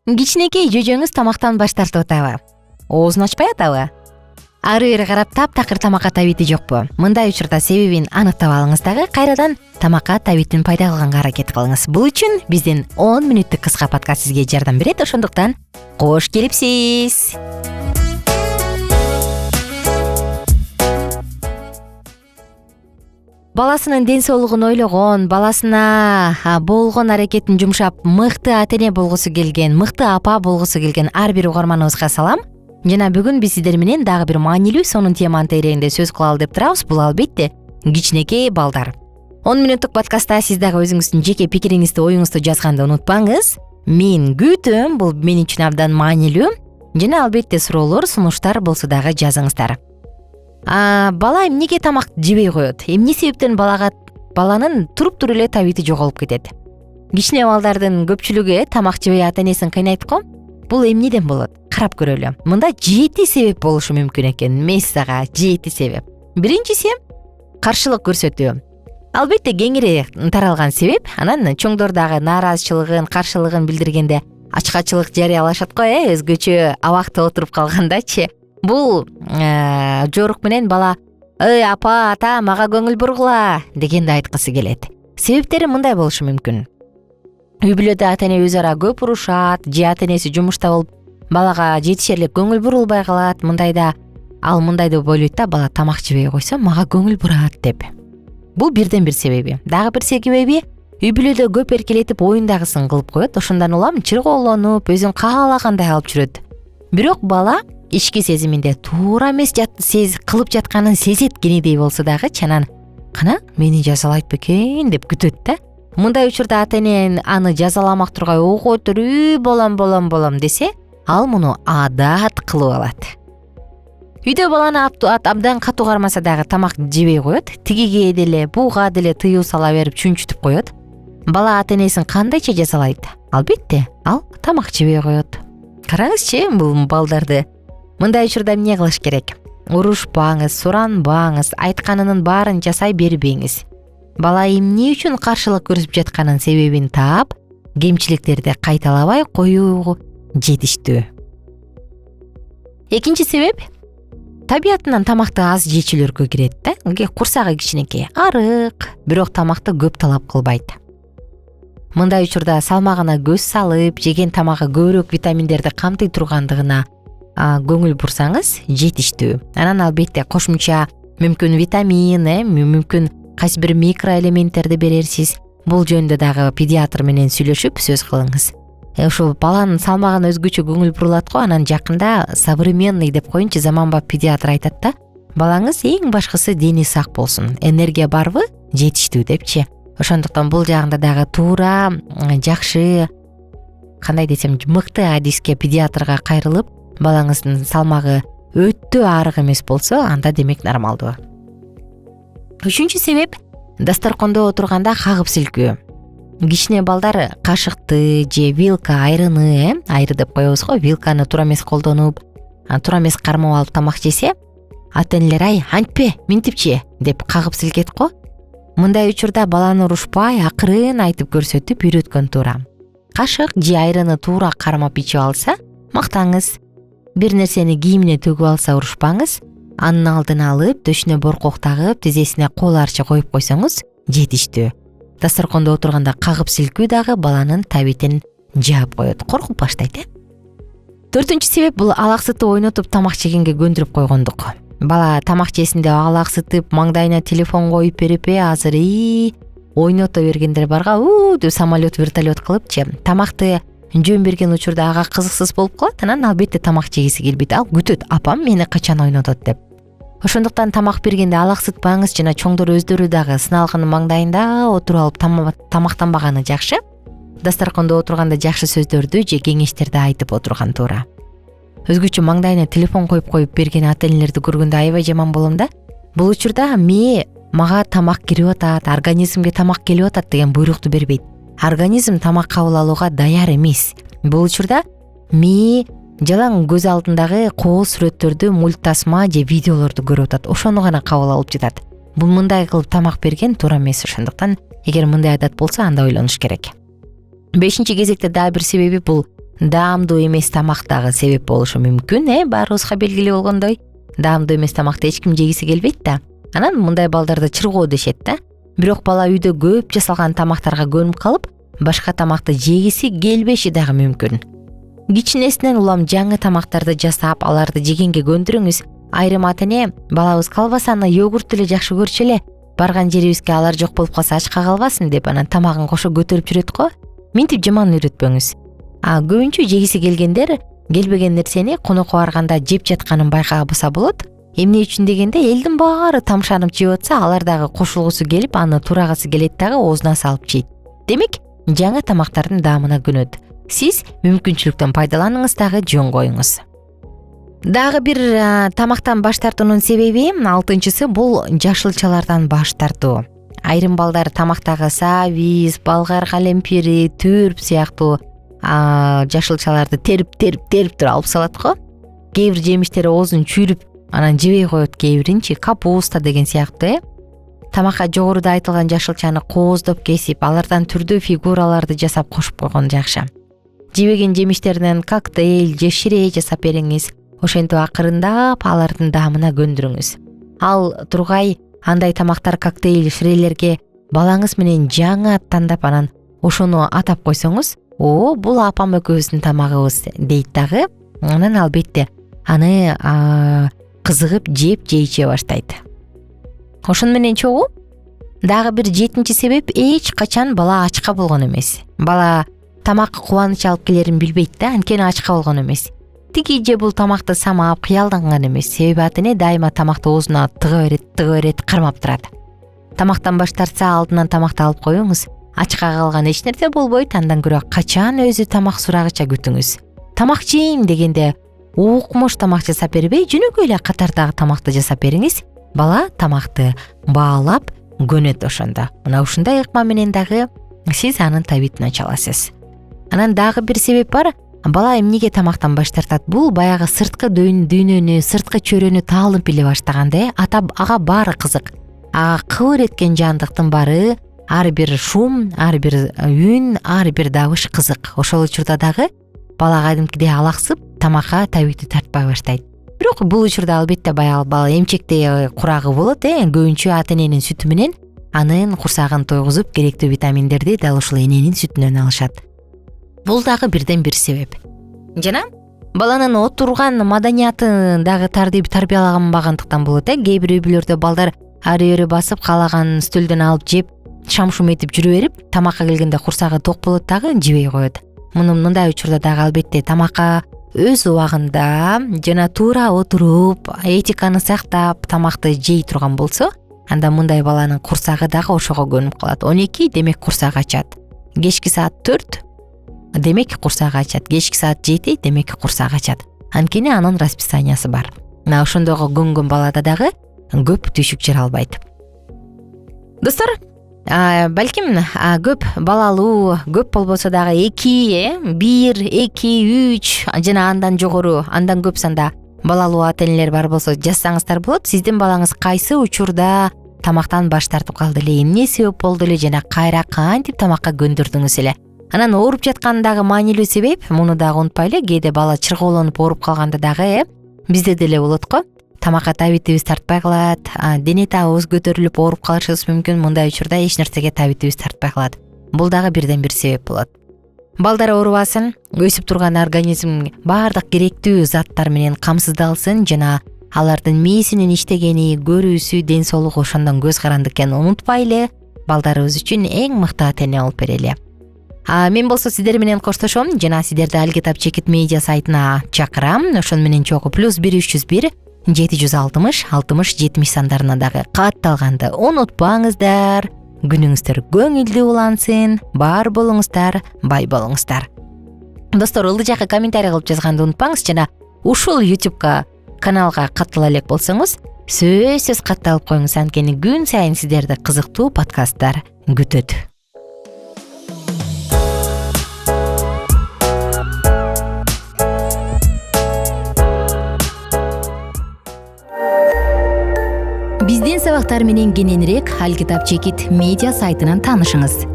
Кичинекей жөжөңүз тамактан баш тартып атабы? Оозун ачпай атабы? Ары бери карап таптакыр тамакка табити жокпу? Мындай учурда себебин аныктап алыңыз дагы кайрадан тамакка табитин пайда кылганга аракет кылыңыз. Бул үчүн биздин 10 мүнөттүк кыска подкаст сизге жардам берет. Ошондуктан кош келипсиз. Баласынын ден соолугун ойлогон, баласына болгон аракетин жумшап, мыкты ата-эне болгусу келген, мыкты апа болгусу келген ар бир угарманыбызга салам. Жана бүгүн биз сиздер менен дагы бир маанилүү сонун теманын тегерегинде сөз кылалы деп турабыз. Бул албетте кичинекей балдар. 10 мүнөттүк подкастта сиз дагы өзүңүздүн жеке пикириңизди, оюңузду жазганды унутпаңыз. Мен күтөм, бул мен үчүн абдан маанилүү. Жана албетте суроолор, сунуштар болсо дагы жазыңыздар. Бала эмнеге тамак жебей коет? Эмне себептен баланын туруп эле табити жоголуп кетет? Кичине балдардын көпчүлүгү тамак жебей ата-энесин кыйнайт го. Бул эмнеден болот? Карап көрөлү. Мында 7 себеп болушу мүмкүн экен. Мен сага 7 себеп. Биринчиси каршылык көрсөтүү. Албетте кеңири таралган себеп. Анан чоңдор дагы нааразычылыгын, каршылыгын билдиргенде ачкачылык жарыялашат го, өзгөчө абакта отуруп калгандачы. Бул жорук менен бала «Эй, апа, ата, мага көңүл бургула» дегенди айткысы келет. Себептери мындай болушу мүмкүн. Үй бүлөдө ата-эне өз ара көп урушат, же ата-энеси жумушта болуп, балага жетишерлик көңүл бурулбай калат. Мындайда деп ойлойт да, бала тамак жебей койсо мага көңүл бурат деп. Бул бирден бир себеби. Дагы бир себеби үй бүлөдө көп эркелетип оюндагысын кылып коет. Ошондон улам чырголонуп, өзүн каалагандай алып жүрөт. Бирок бала ички сезиминде туура эмес кылып жатканын сезет кенедей болсо дагы чанан кана мени жазалайт бекен деп күтөт да. Мындай учурда ата-эне аны жазаламак тургай ого өтөрүү болом десе, ал муну адат кылып алат. Үйдө баланы абдан катуу кармаса дагы тамак жебей коет. Тигиге деле, буга деле тыюу сала берип чүнчүтүп коет. Бала ата-энесин кандайча жазалайт? Албетте, ал тамак жебей коет. Караңызчы бул балдарды. Мындай учурда эмне кылыш керек? Урушпаңыз, суранбаңыз, айтканынын баарын жасай бербеңиз. Бала эмне үчүн каршылык көрсөтүп жатканын себебин таап, кемчиликтерди кайталабай коюу жетиштүү. Экинчи себеп табиятынан тамакты аз жечүлөргө кирет да. Курсагы кичинекей, арык, бирок тамакты көп талап кылбайт. Мындай учурда салмагына көз салып, жеген тамагы көбүрөөк витаминдерди камтый тургандыгына көңүл бурсаңыз жетиштүү. Анан албетте кошумча мүмкүн витамин, мүмкүн кайсы бир микроэлементтерди берерсиз. Бул жөнүндө дагы педиатр менен сүйлөшүп сөз кылыңыз. Ошол баланын салмагына өзгөчө көңүл бурулат го. Анан жакында современный деп коюнчу, заманбап педиатр айтат да, балаңыз эң башкысы дени сак болсун, энергия барбы, жетиштүү депчи. Ошондуктан бул жагында дагы туура, жакшы, кандай десем, мыкты адиске, педиатрга кайрылып, балаңыздын салмагы өтө арык эмес болсо, анда демек нормалдуу. Үчүнчү себеп дасторкондо отурганда кагып силкөө. Кичине балдар кашыкты же вилка, айры деп коебуз го, вилканы туура эмес колдонуп, туура эмес кармап алып тамак жесе, ата-энелер «Ай, антпе, минтипчи» деп кагып силкет го. Мындай учурда баланы урушпай, акырын айтып көрсөтүп үйрөткөн туура. Кашык же айрыны туура кармап ичип алса, мактаңыз. Бир нерсени кийимине төгүп алса, урушпаңыз. Анын алдын алып, төшүнө боркок тагып, тизесине кол арчы коюп койсоңуз жетиштүү. Дасторкондо отурганда кагып силкүү дагы баланын табитин жаап коет, коркуп баштайт. Төртүнчү себеп бул алаксытып ойнотуп тамак жегенге көндүрүп койгондук. Бала тамак жесинде алаксытып, маңдайына телефон коюп берип, азыр ойното бергендер барга, деп самолет, вертолет кылыпчы. Тамакты жөн берген учурда ага кызыксыз болуп калат. Анан албетте тамак жегиси келбейт. Ал күтөт, апам мени качан ойнотот деп. Ошондуктан тамак бергенде алаксытпаңыз. Жана чоңдор өздөрү дагы сыналгын маңдайында отуруп алып тамактанбаганы жакшы. Дасторкондо отурганда жакшы сөздөрдү же кеңештерди айтып отурган туура. Өзгөчө маңдайына телефон коюп берген ата-энелерди көргөндө аябай жаман болом да. Бул учурда мага тамак кирип атат, организмге тамак келип атат деген буйрукту бербейт. Организм тамак кабыл алууга даяр эмес. Бул учурда жалаң көз алдындагы кол сүрөттөрдү, мультасма же видеолорду көрүп атат. Ошону гана кабыл алып жатат. Бул мындай кылып тамак берген туура эмес. Ошондуктан эгер мындай адат болсо, анда ойлонуш керек. Бешинчи кезекте дагы бир себеби бул даамдуу эмес тамак дагы себеп болушу мүмкүн. Баарыбызга белгилүү болгондой, даамдуу эмес тамакты эч ким жегиси келбейт да. Анан мындай балдарды чыргоо дешет да. Бирок бала үйдө көп жасалган тамактарга көнүп калып, башка тамакты жегиси келбеши дагы мүмкүн. Кичинесинен улам жаңы тамактарды жасап, аларды жегенге көндүрүңүз. Айрым ата-эне балабыз колбасаны, йогуртту эле жакшы көрчү эле, барган жерибизге алар жок болуп калса ачка калбасын деп анан тамагын кошо көтөрүп жүрөт го. Минтип жаман үйрөтпөңүз. Көбүнчө жегиси келгендер келбеген нерсени конокко барганда жеп жатканын байкабаса болот. Эмне үчүн дегенде, элдин баары тамшанып жеп атса, алар дагы кошулгусу келип, аны турагысы келет дагы оозуна салып жейт. Демек, жаңы тамактардын даамына көнөт. Сиз мүмкүнчүлүктөн пайдаланыңыз дагы жөн коюңуз. Дагы бир тамактан баш тартуунун себеби 6-чысы бул жашылчалардан баш тартуу. Айрым балдар тамактагы сабиз, болгар калемпири, түрп сыяктуу жашылчаларды терип туруп алып салат го. Кээ бир жемиштер оозун чүйрүп анан жебей коет, кээ биринчи капуста деген сыяктуу. Тамакка жогоруда айтылган жашылчаны кооздоп кесип, алардан түрдүү фигураларды жасап кошуп койгон жакшы. Жебеген жемиштеринен коктейль же шире жасап бериңиз. Ошентип акырындап алардын даамына көндүрүңүз. Ал тургай андай тамактар, коктейль, ширелерге балаңыз менен жаңы тандап анан ошону атап койсоңуз, бул апам экөөбүздүн тамагыбыз дейт дагы. Анан албетте аны кызыгып жеп жейче баштайт. Ошону менен чогуу дагы бир 7-чи себеп, эч качан бала ачка болгон эмес. Бала тамак кубаныч алып келерин билбейт да, анткени ачка болгон эмес. Тиги же бул тамакты самап кыялданган эмес. Себеби ата-эне дайыма тамакты оозуна тыга берет, кармап турат. Тамактан баш тартса, алдынан тамакты алып коюңуз. Ачка калган эч нерсе болбойт, андан көрө качан өзү тамак сурагыча күтүңүз. Тамак жейм дегенде укмуш тамак жасап бербей, жөнөкөй эле катардагы тамакты жасап бериңиз. Бала тамакты баалап көнөт ошондо. Мына ушундай ыкма менен дагы сиз анын табитин ача аласыз. Анан дагы бир себеп бар. Бала эмнеге тамактан баш тартат? Бул баягы сырткы дүйнөнү, сырткы чөйрөнү таалып биле баштаганда, ага баары кызык. Кыбыр эткен жандыктын баары, ар бир шум, ар бир үн, ар бир дабыш кызык. Ошол учурда дагы бала кадимкидей алаксып, тамакка табити тартпай баштайт. Бирок бул учурда албетте баягы бала эмчекте курагы болот, көбүнчө ата-эненин сүтү менен анын курсагын тойгузуп, керектүү витаминдерди дал ушул эненин сүтүнөн алышат. Бул дагы бирден бир себеп. Жана баланын отурган маданиятын дагы тарбиялаганбагандыктан болот. Кээ бир үй-бүлөрдө балдар ары-бери басып, каалаган стөлдөн алып жеп, шам-шум этип жүрө берип, тамакка келгенде курсагы ток болот дагы жебей коет. Мындай учурда дагы албетте тамакка өз убагында жана туура отуруп, этиканы сактап тамакты жей турган болсо, анда мындай баланын курсагы дагы ошого көнүп калат. 12 демек курсак ачат. Кечки саат 4 демек курсак ачат. Кечки саат 7 демек курсак ачат. Анткени анын расписаниясы бар. Мына ошондого көнгөн балада дагы көп түшүк жаралбайт. Достор, балким көп балалуу, көп болбосо дагы 1, 2, 3 жана андан жогору, андан көп санда балалуу ата-энелер бар болсо жазсаңыздар болот. Сиздин балаңыз кайсы учурда тамактан баш тартып калды эле, эмне себеп болду эле жана кайра кантип тамакка көндүрдүңүз эле. Анан ооруп жаткандагы маанилүү себеп, муну дагы унутпайлы, кээде бала чыргоолонуп ооруп калганда дагы бизде деле болот го. Тамакка табитибиз тартпай калат, дене табыбыз көтөрүлүп ооруп калышыбыз мүмкүн. Мындай учурда эч нерсеге табитибиз тартпай калат. Бул дагы бирден бир себеп болот. Балдар оорубасын, өсүп турган организм баардык керектүү заттар менен камсыздалсын жана алардын мээсинин иштегени, көрүүсү, ден соолугу ошондон көз каранды экенин унутпайлы. Балдарыбыз үчүн эң мыкты ата-эне болуп берели. Мен болсо сиздер менен коштошом жана сиздерди Алкитап Чекит медиа сайтына чакырам. Ошон менен чогуу +1 301 760 60 70 сандарына дагы катталганды унутпаңыздар. Күнүңүздөр көңүлдүү улансын, бар болуңуздар, бай болуңуздар. Достор, ылдый жакка комментарий кылып жазганды унутпаңыз жана ушул YouTube каналга каттала элек болсоңуз, сөзсүз катталып коюңуз, анткени күн сайын сиздерди кызыктуу подкасттар күтөт. Биздин сабактар менен кененирээк Алкитап Чекит медиа сайтынан таанышыңыз.